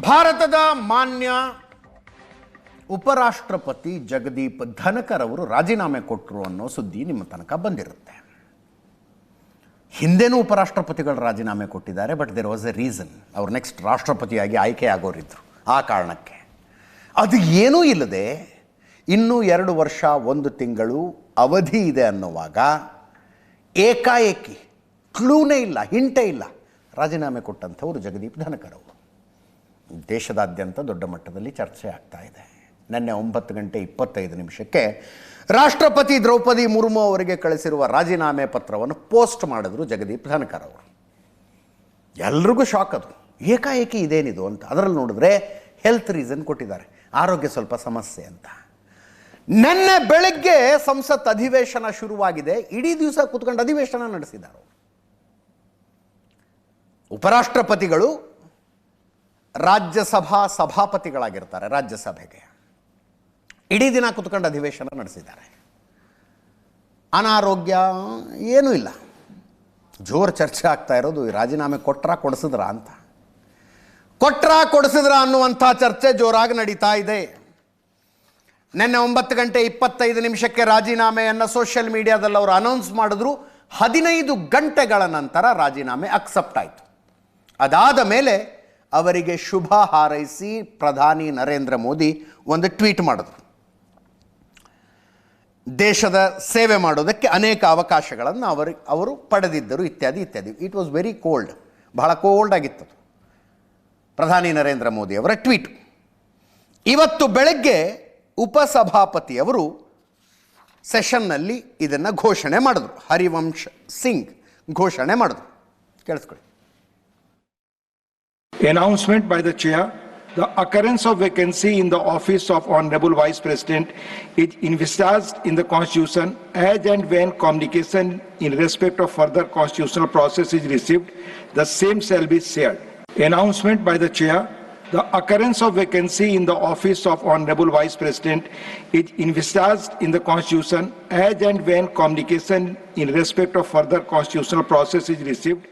ಭಾರತದ ಮಾನ್ಯ ಉಪರಾಷ್ಟ್ರಪತಿ ಜಗದೀಪ್ ಧನಕರ್ ಅವರು ರಾಜೀನಾಮೆ ಕೊಟ್ಟರು ಅನ್ನೋ ಸುದ್ದಿ ನಿಮ್ಮ ತನಕ ಬಂದಿರುತ್ತೆ. ಹಿಂದೆನೂ ಉಪರಾಷ್ಟ್ರಪತಿಗಳು ರಾಜೀನಾಮೆ ಕೊಟ್ಟಿದ್ದಾರೆ, but there was a reason. ಅವ್ರು ನೆಕ್ಸ್ಟ್ ರಾಷ್ಟ್ರಪತಿಯಾಗಿ ಆಯ್ಕೆ ಆಗೋರಿದ್ರು. ಆ ಕಾರಣಕ್ಕೆ ಅದು ಏನೂ ಇಲ್ಲದೆ ಇನ್ನೂ 2 ವರ್ಷ 1 ತಿಂಗಳು ಅವಧಿ ಇದೆ ಅನ್ನುವಾಗ ಏಕಾಏಕಿ ಕ್ಲೂನೇ ಇಲ್ಲ, ಹಿಂಟೇ ಇಲ್ಲ, ರಾಜೀನಾಮೆ ಕೊಟ್ಟಂಥವ್ರು ಜಗದೀಪ್ ಧನಕರ್ ಅವರು. ದೇಶದಾದ್ಯಂತ ದೊಡ್ಡ ಮಟ್ಟದಲ್ಲಿ ಚರ್ಚೆ ಆಗ್ತಾ ಇದೆ. ನಿನ್ನೆ 9:25 ರಾಷ್ಟ್ರಪತಿ ದ್ರೌಪದಿ ಮುರ್ಮು ಅವರಿಗೆ ಕಳಿಸಿರುವ ರಾಜೀನಾಮೆ ಪತ್ರವನ್ನು ಪೋಸ್ಟ್ ಮಾಡಿದ್ರು ಜಗದೀಪ್ ಧನಕರ್ ಅವರು. ಎಲ್ರಿಗೂ ಶಾಕ್ ಅದು, ಏಕಾಏಕಿ ಇದೇನಿದು ಅಂತ. ಅದರಲ್ಲಿ ನೋಡಿದ್ರೆ ಹೆಲ್ತ್ ರೀಸನ್ ಕೊಟ್ಟಿದ್ದಾರೆ, ಆರೋಗ್ಯ ಸ್ವಲ್ಪ ಸಮಸ್ಯೆ ಅಂತ. ನಿನ್ನೆ ಬೆಳಗ್ಗೆ ಸಂಸತ್ ಅಧಿವೇಶನ ಶುರುವಾಗಿದೆ, ಇಡೀ ದಿವಸ ಕೂತ್ಕೊಂಡು ಅಧಿವೇಶನ ನಡೆಸಿದ್ದಾರೆ. ಉಪರಾಷ್ಟ್ರಪತಿಗಳು ರಾಜ್ಯಸಭಾ ಸಭಾಪತಿಗಳಾಗಿರ್ತಾರೆ, ರಾಜ್ಯಸಭೆಗೆ ಇಡೀ ದಿನ ಕೂತ್ಕೊಂಡು ಅಧಿವೇಶನ ನಡೆಸಿದ್ದಾರೆ. ಅನಾರೋಗ್ಯ ಏನೂ ಇಲ್ಲ. ಜೋರು ಚರ್ಚೆ ಆಗ್ತಾ ಇರೋದು ರಾಜೀನಾಮೆ ಕೊಡಿಸಿದ್ರ ಅಂತ. ಕೊಡಿಸಿದ್ರ ಅನ್ನುವಂಥ ಚರ್ಚೆ ಜೋರಾಗಿ ನಡೀತಾ ಇದೆ. ನಿನ್ನೆ 9:25 ರಾಜೀನಾಮೆಯನ್ನು ಸೋಷಿಯಲ್ ಮೀಡಿಯಾದಲ್ಲಿ ಅವರು ಅನೌನ್ಸ್ ಮಾಡಿದ್ರು. 15 ಗಂಟೆಗಳ ನಂತರ ರಾಜೀನಾಮೆ ಅಕ್ಸೆಪ್ಟ್ ಆಯಿತು. ಅದಾದ ಮೇಲೆ ಅವರಿಗೆ ಶುಭ ಹಾರೈಸಿ ಪ್ರಧಾನಿ ನರೇಂದ್ರ ಮೋದಿ ಒಂದು ಟ್ವೀಟ್ ಮಾಡಿದ್ರು. ದೇಶದ ಸೇವೆ ಮಾಡೋದಕ್ಕೆ ಅನೇಕ ಅವಕಾಶಗಳನ್ನು ಅವರು ಪಡೆದಿದ್ದರು, ಇತ್ಯಾದಿ ಇತ್ಯಾದಿ. ಇಟ್ ವಾಸ್ ವೆರಿ ಕೋಲ್ಡ್, ಬಹಳ ಕೋಲ್ಡ್ ಆಗಿತ್ತು ಪ್ರಧಾನಿ ನರೇಂದ್ರ ಮೋದಿ ಅವರ ಟ್ವೀಟ್. ಇವತ್ತು ಬೆಳಗ್ಗೆ ಉಪಸಭಾಪತಿಯವರು ಸೆಷನ್ನಲ್ಲಿ ಇದನ್ನು ಘೋಷಣೆ ಮಾಡಿದ್ರು. ಹರಿವಂಶ್ ಸಿಂಗ್ ಘೋಷಣೆ ಮಾಡಿದ್ರು. ಕೇಳಿಸ್ಕೊಳ್ಳಿ. Announcement by the chair: the occurrence of vacancy in the office of Honorable Vice President is envisaged in the Constitution as and when communication in respect of further constitutional process is received, the same shall be shared. Announcement by the chair: the occurrence of vacancy in the office of Honorable Vice President is envisaged in the Constitution as and when communication in respect of further constitutional process is received,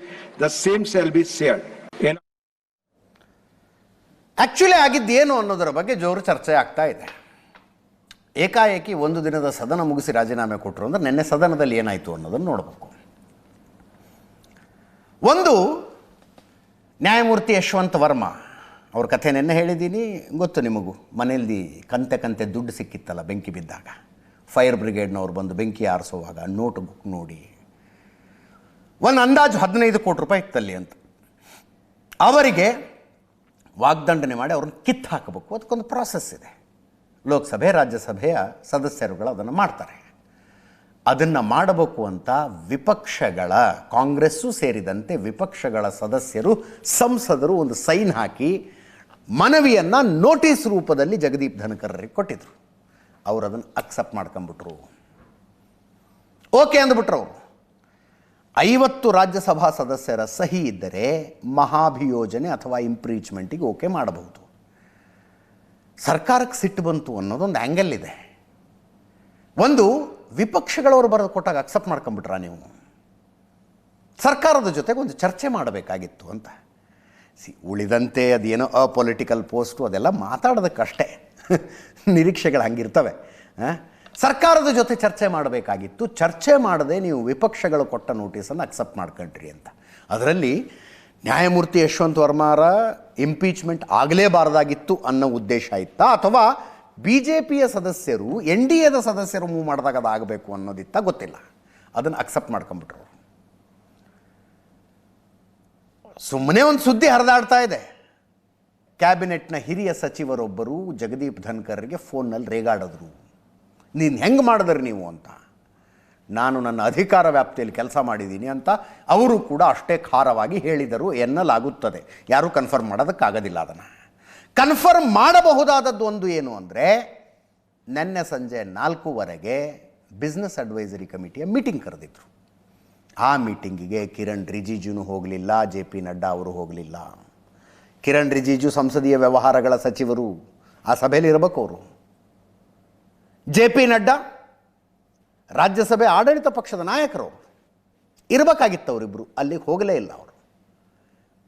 the same shall be shared. Actually ಆಗಿದ್ದೇನು ಅನ್ನೋದರ ಬಗ್ಗೆ ಜೋರು ಚರ್ಚೆ ಆಗ್ತಾ ಇದೆ. ಏಕಾಏಕಿ 1 ದಿನದ ಸದನ ಮುಗಿಸಿ ರಾಜೀನಾಮೆ ಕೊಟ್ಟರು ಅಂದರೆ ನಿನ್ನೆ ಸದನದಲ್ಲಿ ಏನಾಯಿತು ಅನ್ನೋದನ್ನು ನೋಡಬೇಕು. ಒಂದು, ನ್ಯಾಯಮೂರ್ತಿ ಯಶವಂತ್ ವರ್ಮಾ ಅವ್ರ ಕಥೆ ನೆನ್ನೆ ಹೇಳಿದ್ದೀನಿ, ಗೊತ್ತು ನಿಮಗೂ. ಮನೆಯಲ್ಲಿ ಕಂತೆ ದುಡ್ಡು ಸಿಕ್ಕಿತ್ತಲ್ಲ ಬೆಂಕಿ ಬಿದ್ದಾಗ, ಫೈರ್ ಬ್ರಿಗೇಡ್ನವ್ರು ಬಂದು ಬೆಂಕಿ ಆರಿಸುವಾಗ ನೋಟ್ ಬುಕ್ ನೋಡಿ ಒಂದು ಅಂದಾಜು 15 ಕೋಟಿ ರೂಪಾಯಿ ಇತ್ತಲ್ಲಿ ಅಂತ. ಅವರಿಗೆ ವಾಗ್ದಂಡನೆ ಮಾಡಿ ಅವ್ರನ್ನ ಕಿತ್ತು ಹಾಕಬೇಕು. ಅದಕ್ಕೊಂದು ಪ್ರಾಸೆಸ್ ಇದೆ. ಲೋಕಸಭೆ ರಾಜ್ಯಸಭೆಯ ಸದಸ್ಯರುಗಳು ಅದನ್ನು ಮಾಡ್ತಾರೆ. ಅದನ್ನು ಮಾಡಬೇಕು ಅಂತ ವಿಪಕ್ಷಗಳ, ಕಾಂಗ್ರೆಸ್ಸು ಸೇರಿದಂತೆ ವಿಪಕ್ಷಗಳ ಸದಸ್ಯರು, ಸಂಸದರು ಒಂದು ಸೈನ್ ಹಾಕಿ ಮನವಿಯನ್ನು ನೋಟಿಸ್ ರೂಪದಲ್ಲಿ ಜಗದೀಪ್ ಧನಕರ್ರಿಗೆ ಕೊಟ್ಟಿದ್ರು. ಅವರು ಅದನ್ನು ಅಕ್ಸೆಪ್ಟ್ ಮಾಡ್ಕೊಂಬಿಟ್ರು, ಓಕೆ ಅಂದ್ಬಿಟ್ರು ಅವರು. 50 ರಾಜ್ಯಸಭಾ ಸದಸ್ಯರ ಸಹಿ ಇದ್ದರೆ ಮಹಾಭಿಯೋಜನೆ ಅಥವಾ ಇಂಪ್ರೀಚ್ಮೆಂಟಿಗೆ ಓಕೆ ಮಾಡಬಹುದು. ಸರ್ಕಾರಕ್ಕೆ ಸಿಟ್ಟು ಬಂತು ಅನ್ನೋದೊಂದು ಆ್ಯಂಗಲ್ ಇದೆ. ಒಂದು, ವಿಪಕ್ಷಗಳವರು ಬರೆದು ಕೊಟ್ಟಾಗ ಅಕ್ಸೆಪ್ಟ್ ಮಾಡ್ಕೊಂಬಿಟ್ರಾ ನೀವು? ಸರ್ಕಾರದ ಜೊತೆಗೆ ಒಂದು ಚರ್ಚೆ ಮಾಡಬೇಕಾಗಿತ್ತು ಅಂತ. ಉಳಿದಂತೆ ಅದೇನೋ ಅಪೊಲಿಟಿಕಲ್ ಪೋಸ್ಟು ಅದೆಲ್ಲ ಮಾತಾಡೋದಕ್ಕಷ್ಟೇ, ನಿರೀಕ್ಷೆಗಳು ಹಂಗಿರ್ತವೆ. ಸರ್ಕಾರದ ಜೊತೆ ಚರ್ಚೆ ಮಾಡಬೇಕಾಗಿತ್ತು. ಚರ್ಚೆ ಮಾಡದೆ ನೀವು ವಿಪಕ್ಷಗಳು ಕೊಟ್ಟ ನೋಟಿಸನ್ನು ಅಕ್ಸೆಪ್ಟ್ ಮಾಡ್ಕೊಂಡ್ರಿ ಅಂತ. ಅದರಲ್ಲಿ ನ್ಯಾಯಮೂರ್ತಿ ಯಶವಂತ್ ವರ್ಮಾರ ಇಂಪೀಚ್ಮೆಂಟ್ ಆಗಲೇಬಾರ್ದಾಗಿತ್ತು ಅನ್ನೋ ಉದ್ದೇಶ ಇತ್ತಾ, ಅಥವಾ BJPಯ ಸದಸ್ಯರು NDAದ ಸದಸ್ಯರು ಮೂವ್ ಮಾಡಿದಾಗ ಅದು ಆಗಬೇಕು ಅನ್ನೋದಿತ್ತ, ಗೊತ್ತಿಲ್ಲ. ಅದನ್ನು ಅಕ್ಸೆಪ್ಟ್ ಮಾಡ್ಕೊಂಬಿಟ್ರು. ಸುಮ್ಮನೆ ಒಂದು ಸುದ್ದಿ ಹರಿದಾಡ್ತಾ ಇದೆ. ಕ್ಯಾಬಿನೆಟ್ನ ಹಿರಿಯ ಸಚಿವರೊಬ್ಬರು ಜಗದೀಪ್ ಧನ್ಕರ್ಗೆ ಫೋನ್ನಲ್ಲಿ ರೇಗಾಡಿದ್ರು, ನೀನು ಹೆಂಗೆ ಮಾಡಿದ್ರಿ ನೀವು ಅಂತ. ನಾನು ನನ್ನ ಅಧಿಕಾರ ವ್ಯಾಪ್ತಿಯಲ್ಲಿ ಕೆಲಸ ಮಾಡಿದ್ದೀನಿ ಅಂತ ಅವರು ಕೂಡ ಅಷ್ಟೇ ಖಾರವಾಗಿ ಹೇಳಿದರು ಎನ್ನಲಾಗುತ್ತದೆ. ಯಾರೂ ಕನ್ಫರ್ಮ್ ಮಾಡೋದಕ್ಕಾಗೋದಿಲ್ಲ. ಅದನ್ನು ಕನ್ಫರ್ಮ್ ಮಾಡಬಹುದಾದದ್ದು ಒಂದು ಏನು ಅಂದರೆ, ನಿನ್ನೆ ಸಂಜೆ 4:15 ಬಿಸ್ನೆಸ್ ಅಡ್ವೈಸರಿ ಕಮಿಟಿಯ ಮೀಟಿಂಗ್ ಕರೆದಿದ್ರು. ಆ ಮೀಟಿಂಗಿಗೆ ಕಿರಣ್ ರಿಜಿಜುನೂ ಹೋಗಲಿಲ್ಲ, JP ನಡ್ಡಾ ಅವರು ಹೋಗಲಿಲ್ಲ. ಕಿರಣ್ ರಿಜಿಜು ಸಂಸದೀಯ ವ್ಯವಹಾರಗಳ ಸಚಿವರು, ಆ ಸಭೆಯಲ್ಲಿ ಇರಬೇಕು ಅವರು. JP ನಡ್ಡಾ ರಾಜ್ಯಸಭೆ ಆಡಳಿತ ಪಕ್ಷದ ನಾಯಕರು ಇರಬೇಕಾಗಿತ್ತು. ಅವರಿಬ್ಬರು ಅಲ್ಲಿಗೆ ಹೋಗಲೇ ಇಲ್ಲ ಅವರು.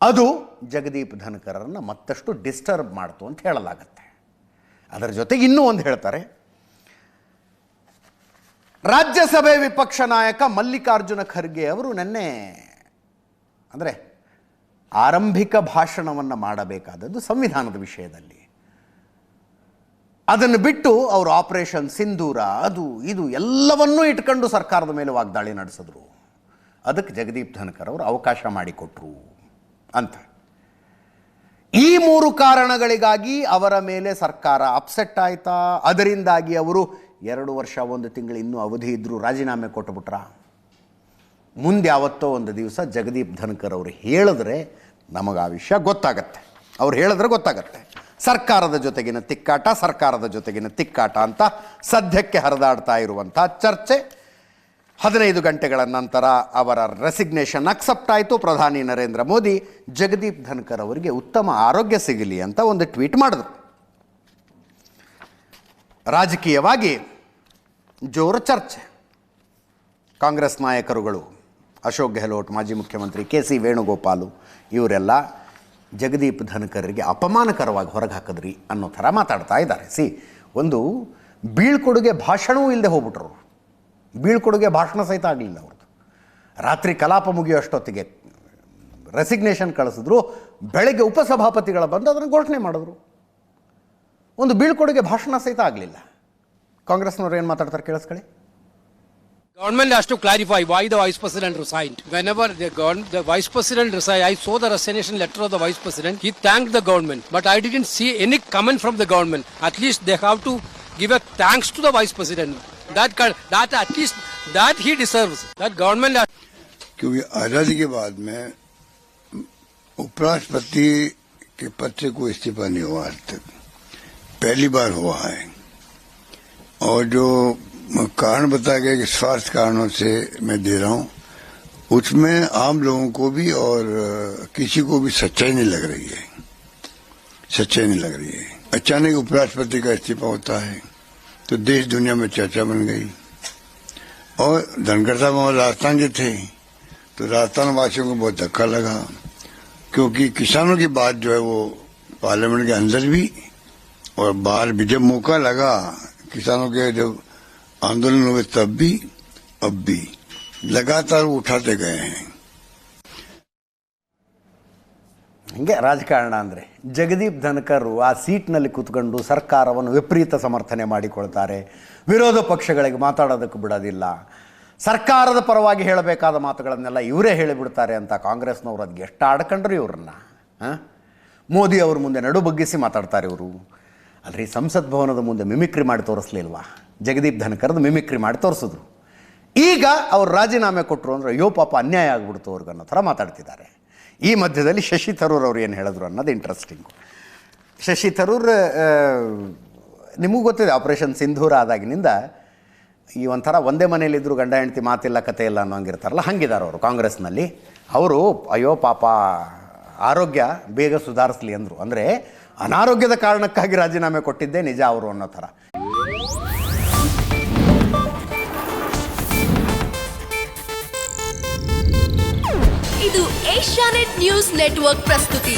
ಅದು ಜಗದೀಪ್ ಧನ್ಕರನ್ನು ಮತ್ತಷ್ಟು ಡಿಸ್ಟರ್ಬ್ ಮಾಡ್ತು ಅಂತ ಹೇಳಲಾಗತ್ತೆ. ಅದರ ಜೊತೆಗೆ ಇನ್ನೂ ಒಂದು ಹೇಳ್ತಾರೆ, ರಾಜ್ಯಸಭೆ ವಿಪಕ್ಷ ನಾಯಕ ಮಲ್ಲಿಕಾರ್ಜುನ ಖರ್ಗೆ ಅವರು ನಿನ್ನೆ ಅಂದರೆ ಆರಂಭಿಕ ಭಾಷಣವನ್ನು ಮಾಡಬೇಕಾದದ್ದು ಸಂವಿಧಾನದ ವಿಷಯದಲ್ಲಿ. ಅದನ್ನು ಬಿಟ್ಟು ಅವರು ಆಪರೇಷನ್ ಸಿಂಧೂರ ಅದು ಇದು ಎಲ್ಲವನ್ನೂ ಇಟ್ಕೊಂಡು ಸರ್ಕಾರದ ಮೇಲೆ ವಾಗ್ದಾಳಿ ನಡೆಸಿದ್ರು. ಅದಕ್ಕೆ ಜಗದೀಪ್ ಧನ್ಕರ್ ಅವರು ಅವಕಾಶ ಮಾಡಿಕೊಟ್ರು ಅಂತ. ಈ 3 ಕಾರಣಗಳಿಗಾಗಿ ಅವರ ಮೇಲೆ ಸರ್ಕಾರ ಅಪ್ಸೆಟ್ ಆಯ್ತಾ? ಅದರಿಂದಾಗಿ ಅವರು 2 ವರ್ಷ 1 ತಿಂಗಳು ಇನ್ನೂ ಅವಧಿ ಇದ್ದರೂ ರಾಜೀನಾಮೆ ಕೊಟ್ಟುಬಿಟ್ರ? ಮುಂದೆ ಯಾವತ್ತೋ ಒಂದು ದಿವಸ ಜಗದೀಪ್ ಧನ್ಕರ್ ಅವರು ಹೇಳಿದ್ರೆ ನಮಗೆ ಆ ವಿಷಯ ಗೊತ್ತಾಗತ್ತೆ. ಅವ್ರು ಹೇಳಿದ್ರೆ ಗೊತ್ತಾಗತ್ತೆ. ಸರ್ಕಾರದ ಜೊತೆಗಿನ ತಿಕ್ಕಾಟ ಅಂತ ಸದ್ಯಕ್ಕೆ ಹರಿದಾಡ್ತಾ ಇರುವಂಥ ಚರ್ಚೆ. 15 ಗಂಟೆಗಳ ನಂತರ ಅವರ ರೆಸಿಗ್ನೇಷನ್ ಅಕ್ಸೆಪ್ಟ್ ಆಯಿತು. ಪ್ರಧಾನಿ ನರೇಂದ್ರ ಮೋದಿ ಜಗದೀಪ್ ಧನ್ಕರ್ ಅವರಿಗೆ ಉತ್ತಮ ಆರೋಗ್ಯ ಸಿಗಲಿ ಅಂತ ಒಂದು ಟ್ವೀಟ್ ಮಾಡಿದ್ರು. ರಾಜಕೀಯವಾಗಿ ಜೋರು ಚರ್ಚೆ. ಕಾಂಗ್ರೆಸ್ ನಾಯಕರುಗಳು ಅಶೋಕ್ ಗೆಹ್ಲೋಟ್, ಮಾಜಿ ಮುಖ್ಯಮಂತ್ರಿ ಕೆ.ಸಿ. ವೇಣುಗೋಪಾಲು ಇವರೆಲ್ಲ ಜಗದೀಪ್ ಧನ್ಕರ್ಗೆ ಅಪಮಾನಕರವಾಗಿ ಹೊರಗೆ ಹಾಕಿದ್ರಿ ಅನ್ನೋ ಥರ ಮಾತಾಡ್ತಾ ಇದ್ದಾರೆ. ಒಂದು ಬೀಳ್ಕೊಡುಗೆ ಭಾಷಣವೂ ಇಲ್ಲದೆ ಹೋಗ್ಬಿಟ್ರು. ಬೀಳ್ಕೊಡುಗೆ ಭಾಷಣ ಸಹಿತ ಆಗಲಿಲ್ಲ ಅವ್ರದ್ದು. ರಾತ್ರಿ ಕಲಾಪ ಮುಗಿಯೋಷ್ಟೊತ್ತಿಗೆ ರೆಸಿಗ್ನೇಷನ್ ಕಳಿಸಿದ್ರು. ಬೆಳಗ್ಗೆ ಉಪಸಭಾಪತಿಗಳ ಬಂದು ಅದನ್ನು ಘೋಷಣೆ ಮಾಡಿದ್ರು. ಒಂದು ಬೀಳ್ಕೊಡುಗೆ ಭಾಷಣ ಸಹಿತ ಆಗಲಿಲ್ಲ. ಕಾಂಗ್ರೆಸ್ನವ್ರು ಏನು ಮಾತಾಡ್ತಾರೆ ಕೇಳಿಸ್ಕೊಳ್ಳಿ. Government has to clarify why the Vice President resigned. Whenever the Vice President resigned, I saw the resignation letter of the Vice President. He thanked the government, but I didn't see any comment from the government. At least they have to give a thanks to the Vice President. That at least that he deserves. That government has. क्योंकि आजादी के बाद में उपराष्ट्रपति के पद से कोई इस्तीफा नहीं हुआ आज तक, पहली बार हुआ है. और जो कारण बताया गया कि स्वार्थ कारणों से मैं दे रहा हूं, उसमें आम लोगों को भी और किसी को भी सच्चाई नहीं लग रही है. अचानक उपराष्ट्रपति का इस्तीफा होता है तो देश दुनिया में चर्चा बन गई. और धनखड़ साहब वहां राजस्थान के थे तो राजस्थान वासियों को बहुत धक्का लगा, क्योंकि किसानों की बात जो है वो पार्लियामेंट के अंदर भी और बाहर भी जब मौका लगा, किसानों के जब आंदोलन हुए तब भी अब भी लगातार उठाते गए हैं. ಹಿಂಗೆ ರಾಜಕಾರಣ ಅಂದರೆ ಜಗದೀಪ್ ಧನ್ಕರ್ ಆ ಸೀಟ್ನಲ್ಲಿ ಕೂತ್ಕೊಂಡು ಸರ್ಕಾರವನ್ನು ವಿಪರೀತ ಸಮರ್ಥನೆ ಮಾಡಿಕೊಳ್ತಾರೆ. ವಿರೋಧ ಪಕ್ಷಗಳಿಗೆ ಮಾತಾಡೋದಕ್ಕೆ ಬಿಡೋದಿಲ್ಲ. ಸರ್ಕಾರದ ಪರವಾಗಿ ಹೇಳಬೇಕಾದ ಮಾತುಗಳನ್ನೆಲ್ಲ ಇವರೇ ಹೇಳಿಬಿಡ್ತಾರೆ ಅಂತ ಕಾಂಗ್ರೆಸ್ನವರು ಅದಕ್ಕೆ ಎಷ್ಟು ಆಡ್ಕೊಂಡ್ರು ಇವ್ರನ್ನ. ಮೋದಿ ಅವ್ರ ಮುಂದೆ ನಡು ಬಗ್ಗಿಸಿ ಮಾತಾಡ್ತಾರೆ ಇವರು. ಅಲ್ರಿ, ಸಂಸತ್ ಭವನದ ಮುಂದೆ ಮಿಮಿಕ್ರಿ ಮಾಡಿ ತೋರಿಸ್ಲಿಲ್ವಾ? ಜಗದೀಪ್ ಧನ್ಕರ್ದು ಮಿಮಿಕ್ರಿ ಮಾಡಿ ತೋರಿಸಿದ್ರು. ಈಗ ಅವ್ರು ರಾಜೀನಾಮೆ ಕೊಟ್ಟರು ಅಂದರೆ ಅಯ್ಯೋ ಪಾಪ ಅನ್ಯಾಯ ಆಗ್ಬಿಡ್ತು ಅವ್ರಿಗೆ ಅನ್ನೋ ಥರ ಮಾತಾಡ್ತಿದ್ದಾರೆ. ಈ ಮಧ್ಯದಲ್ಲಿ ಶಶಿ ಥರೂರ್ ಅವರು ಏನು ಹೇಳಿದ್ರು ಅನ್ನೋದು ಇಂಟ್ರೆಸ್ಟಿಂಗು. ಶಶಿ ಥರೂರ್ ನಿಮಗೂ ಗೊತ್ತಿದೆ, ಆಪರೇಷನ್ ಸಿಂಧೂರ ಆದಾಗಿನಿಂದ ಈ ಒಂಥರ ಒಂದೇ ಮನೇಲಿದ್ದರೂ ಗಂಡ ಹೆಂಡತಿ ಮಾತಿಲ್ಲ ಕತೆ ಇಲ್ಲ ಅನ್ನೋಂಗಿರ್ತಾರಲ್ಲ, ಹಂಗಿದ್ದಾರೆ ಅವರು ಕಾಂಗ್ರೆಸ್ನಲ್ಲಿ. ಅವರು ಅಯ್ಯೋ ಪಾಪ ಆರೋಗ್ಯ ಬೇಗ ಸುಧಾರಿಸ್ಲಿ ಅಂದರು. ಅಂದರೆ ಅನಾರೋಗ್ಯದ ಕಾರಣಕ್ಕಾಗಿ ರಾಜೀನಾಮೆ ಕೊಟ್ಟಿದ್ದೇ ನಿಜ ಅವರು ಅನ್ನೋ ಥರ. ಇದು ಏಷ್ಯಾನೆಟ್ ನ್ಯೂಸ್ ನೆಟ್ವರ್ಕ್ ಪ್ರಸ್ತುತಿ.